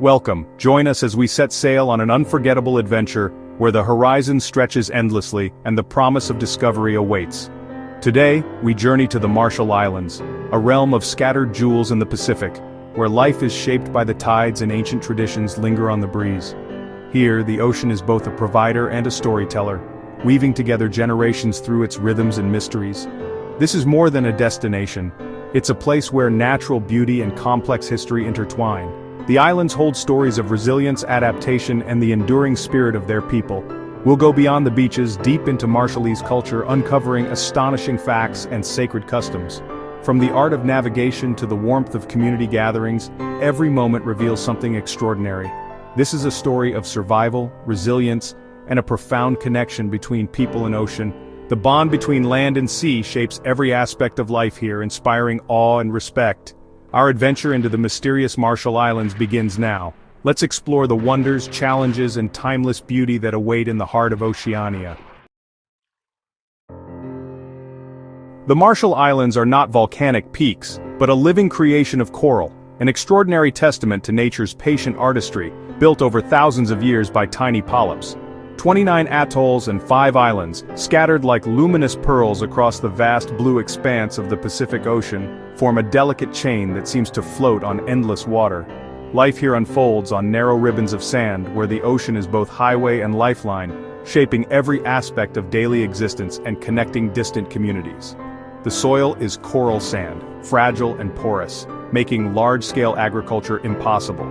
Welcome, join us as we set sail on an unforgettable adventure where the horizon stretches endlessly and the promise of discovery awaits. Today, we journey to the Marshall Islands, a realm of scattered jewels in the Pacific, where life is shaped by the tides and ancient traditions linger on the breeze. Here, the ocean is both a provider and a storyteller, weaving together generations through its rhythms and mysteries. This is more than a destination. It's a place where natural beauty and complex history intertwine. The islands hold stories of resilience, adaptation, and the enduring spirit of their people. We'll go beyond the beaches, deep into Marshallese culture, uncovering astonishing facts and sacred customs. From the art of navigation to the warmth of community gatherings, every moment reveals something extraordinary. This is a story of survival, resilience, and a profound connection between people and ocean. The bond between land and sea shapes every aspect of life here, inspiring awe and respect. Our adventure into the mysterious Marshall Islands begins now. Let's explore the wonders, challenges, and timeless beauty that await in the heart of Oceania. The Marshall Islands are not volcanic peaks, but a living creation of coral, an extraordinary testament to nature's patient artistry, built over thousands of years by tiny polyps. 29 atolls and 5 islands, scattered like luminous pearls across the vast blue expanse of the Pacific Ocean, form a delicate chain that seems to float on endless water. Life here unfolds on narrow ribbons of sand where the ocean is both highway and lifeline, shaping every aspect of daily existence and connecting distant communities. The soil is coral sand, fragile and porous, making large-scale agriculture impossible.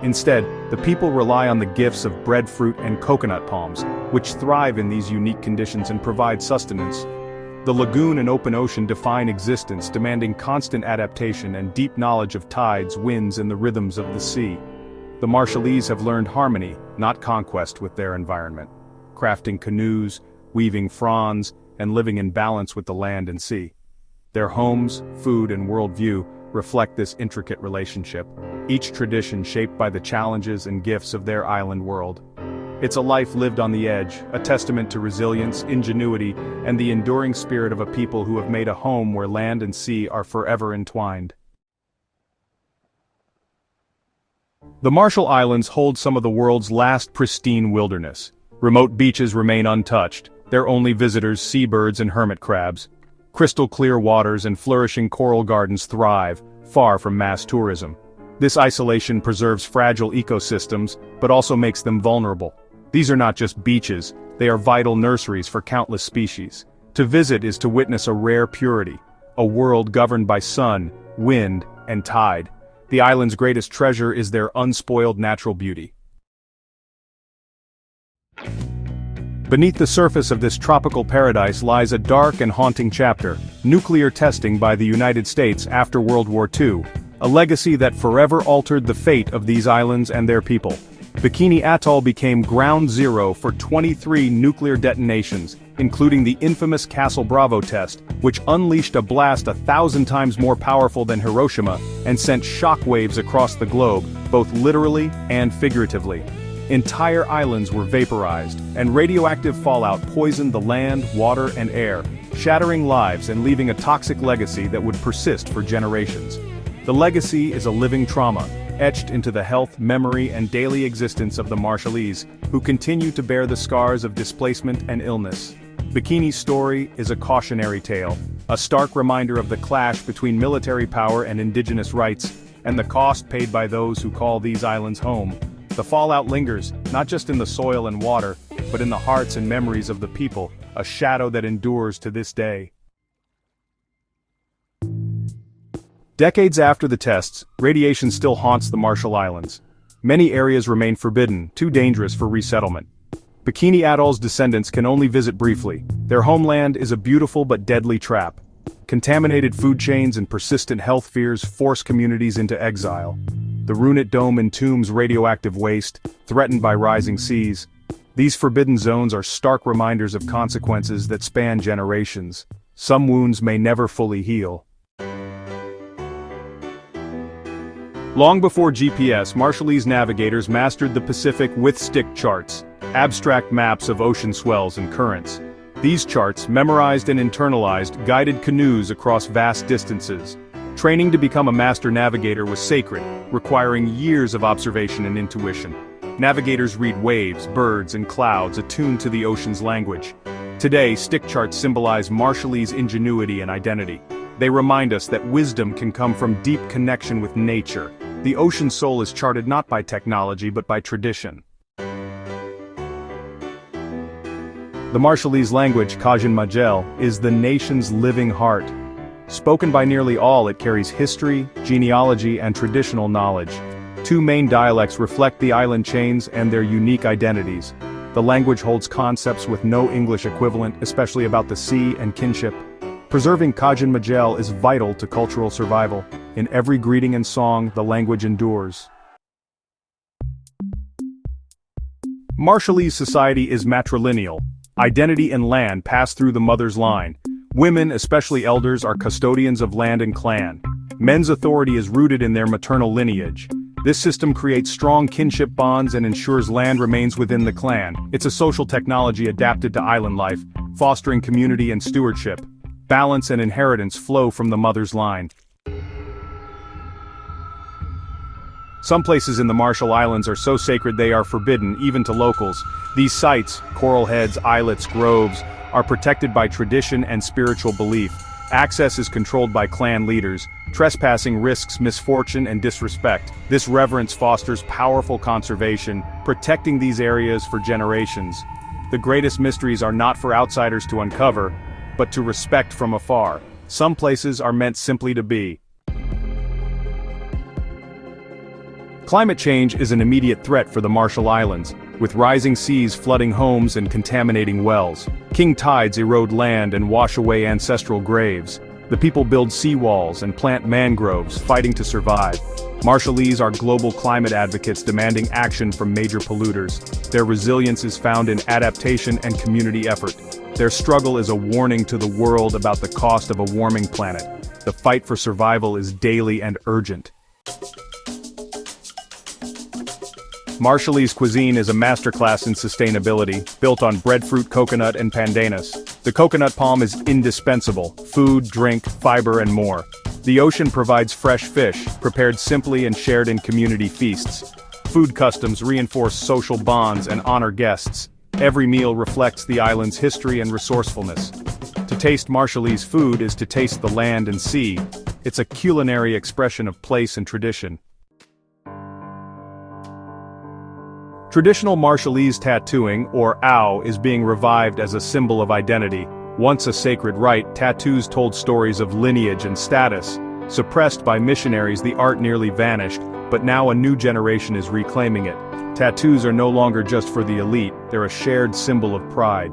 Instead, the people rely on the gifts of breadfruit and coconut palms, which thrive in these unique conditions and provide sustenance. The lagoon and open ocean define existence, demanding constant adaptation and deep knowledge of tides, winds, and the rhythms of the sea. The Marshallese have learned harmony, not conquest, with their environment, crafting canoes, weaving fronds, and living in balance with the land and sea. Their homes, food, and worldview reflect this intricate relationship, each tradition shaped by the challenges and gifts of their island world. It's a life lived on the edge, a testament to resilience, ingenuity, and the enduring spirit of a people who have made a home where land and sea are forever entwined. The Marshall Islands hold some of the world's last pristine wilderness. Remote beaches remain untouched, their only visitors seabirds and hermit crabs. Crystal clear waters and flourishing coral gardens thrive, far from mass tourism. This isolation preserves fragile ecosystems, but also makes them vulnerable. These are not just beaches, they are vital nurseries for countless species. To visit is to witness a rare purity, a world governed by sun, wind, and tide. The island's greatest treasure is their unspoiled natural beauty. Beneath the surface of this tropical paradise lies a dark and haunting chapter: nuclear testing by the United States after World War II, a legacy that forever altered the fate of these islands and their people. Bikini Atoll became ground zero for 23 nuclear detonations, including the infamous Castle Bravo test, which unleashed a blast 1,000 times more powerful than Hiroshima and sent shockwaves across the globe, both literally and figuratively. Entire islands were vaporized, and radioactive fallout poisoned the land, water, and air, shattering lives and leaving a toxic legacy that would persist for generations. The legacy is a living trauma, etched into the health, memory, and daily existence of the Marshallese, who continue to bear the scars of displacement and illness. Bikini's story is a cautionary tale, a stark reminder of the clash between military power and indigenous rights, and the cost paid by those who call these islands home. The fallout lingers, not just in the soil and water, but in the hearts and memories of the people, a shadow that endures to this day. Decades after the tests, radiation still haunts the Marshall Islands. Many areas remain forbidden, too dangerous for resettlement. Bikini Atoll's descendants can only visit briefly. Their homeland is a beautiful but deadly trap. Contaminated food chains and persistent health fears force communities into exile. The Runit Dome entombs radioactive waste, threatened by rising seas. These forbidden zones are stark reminders of consequences that span generations. Some wounds may never fully heal. Long before GPS, Marshallese navigators mastered the Pacific with stick charts, abstract maps of ocean swells and currents. These charts, memorized and internalized, guided canoes across vast distances. Training to become a master navigator was sacred, requiring years of observation and intuition. Navigators read waves, birds, and clouds attuned to the ocean's language. Today, stick charts symbolize Marshallese ingenuity and identity. They remind us that wisdom can come from deep connection with nature. The ocean soul is charted not by technology but by tradition. The Marshallese language, Kajun Majel, is the nation's living heart. Spoken by nearly all, it carries history, genealogy, and traditional knowledge. Two main dialects reflect the island chains and their unique identities. The language holds concepts with no English equivalent, especially about the sea and kinship. Preserving Kajun Majel is vital to cultural survival. In every greeting and song, the language endures. Marshallese society is matrilineal. Identity and land pass through the mother's line. Women, especially elders, are custodians of land and clan. Men's authority is rooted in their maternal lineage. This system creates strong kinship bonds and ensures land remains within the clan. It's a social technology adapted to island life, fostering community and stewardship. Balance and inheritance flow from the mother's line. Some places in the Marshall Islands are so sacred they are forbidden, even to locals. These sites, coral heads, islets, groves, are protected by tradition and spiritual belief. Access is controlled by clan leaders. Trespassing risks misfortune and disrespect. This reverence fosters powerful conservation, protecting these areas for generations. The greatest mysteries are not for outsiders to uncover, but to respect from afar. Some places are meant simply to be. Climate change is an immediate threat for the Marshall Islands, with rising seas flooding homes and contaminating wells. King tides erode land and wash away ancestral graves. The people build seawalls and plant mangroves, fighting to survive. Marshallese are global climate advocates demanding action from major polluters. Their resilience is found in adaptation and community effort. Their struggle is a warning to the world about the cost of a warming planet. The fight for survival is daily and urgent. Marshallese cuisine is a masterclass in sustainability, built on breadfruit, coconut, and pandanus. The coconut palm is indispensable: food, drink, fiber, and more. The ocean provides fresh fish, prepared simply and shared in community feasts. Food customs reinforce social bonds and honor guests. Every meal reflects the island's history and resourcefulness. To taste Marshallese food is to taste the land and sea. It's a culinary expression of place and tradition. Traditional Marshallese tattooing, or ow, is being revived as a symbol of identity. Once a sacred rite, tattoos told stories of lineage and status. Suppressed by missionaries, the art nearly vanished, but now a new generation is reclaiming it. Tattoos are no longer just for the elite, they're a shared symbol of pride.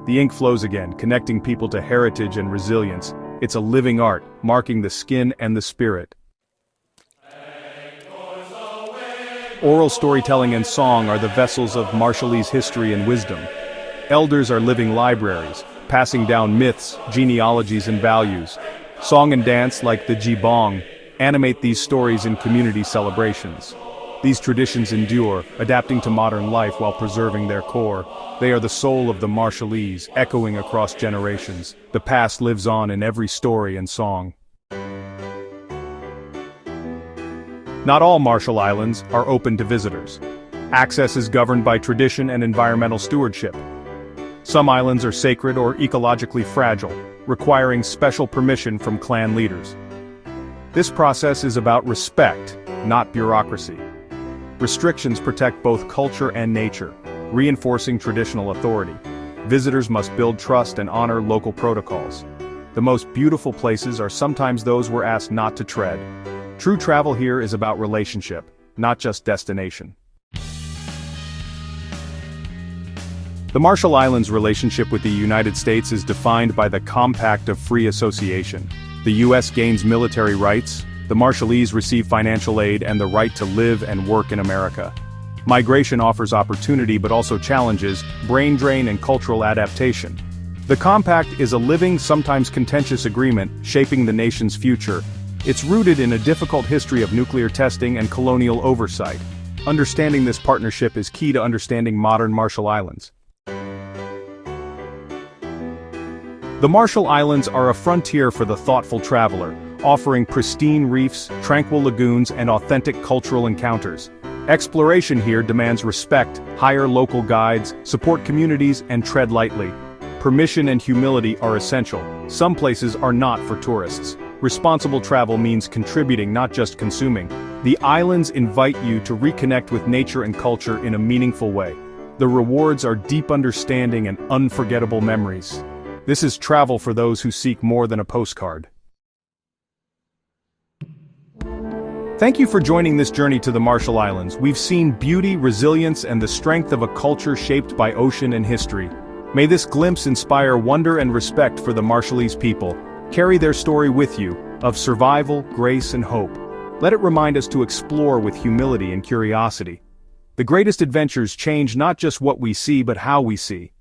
The ink flows again, connecting people to heritage and resilience. It's a living art, marking the skin and the spirit. Oral storytelling and song are the vessels of Marshallese history and wisdom. Elders are living libraries, passing down myths, genealogies, and values. Song and dance, like the jibong, animate these stories in community celebrations. These traditions endure, adapting to modern life while preserving their core. They are the soul of the Marshallese, echoing across generations. The past lives on in every story and song. Not all Marshall Islands are open to visitors. Access is governed by tradition and environmental stewardship. Some islands are sacred or ecologically fragile, requiring special permission from clan leaders. This process is about respect, not bureaucracy. Restrictions protect both culture and nature, reinforcing traditional authority. Visitors must build trust and honor local protocols. The most beautiful places are sometimes those we're asked not to tread. True travel here is about relationship, not just destination. The Marshall Islands' relationship with the United States is defined by the Compact of Free Association. The U.S. gains military rights, the Marshallese receive financial aid and the right to live and work in America. Migration offers opportunity but also challenges, brain drain and cultural adaptation. The Compact is a living, sometimes contentious agreement, shaping the nation's future. It's rooted in a difficult history of nuclear testing and colonial oversight. Understanding this partnership is key to understanding modern Marshall Islands. The Marshall Islands are a frontier for the thoughtful traveler, offering pristine reefs, tranquil lagoons, and authentic cultural encounters. Exploration here demands respect, hire local guides, support communities, and tread lightly. Permission and humility are essential. Some places are not for tourists. Responsible travel means contributing, not just consuming. The islands invite you to reconnect with nature and culture in a meaningful way. The rewards are deep understanding and unforgettable memories. This is travel for those who seek more than a postcard. Thank you for joining this journey to the Marshall Islands. We've seen beauty, resilience, and the strength of a culture shaped by ocean and history. May this glimpse inspire wonder and respect for the Marshallese people. Carry their story with you, of survival, grace, and hope. Let it remind us to explore with humility and curiosity. The greatest adventures change not just what we see but how we see.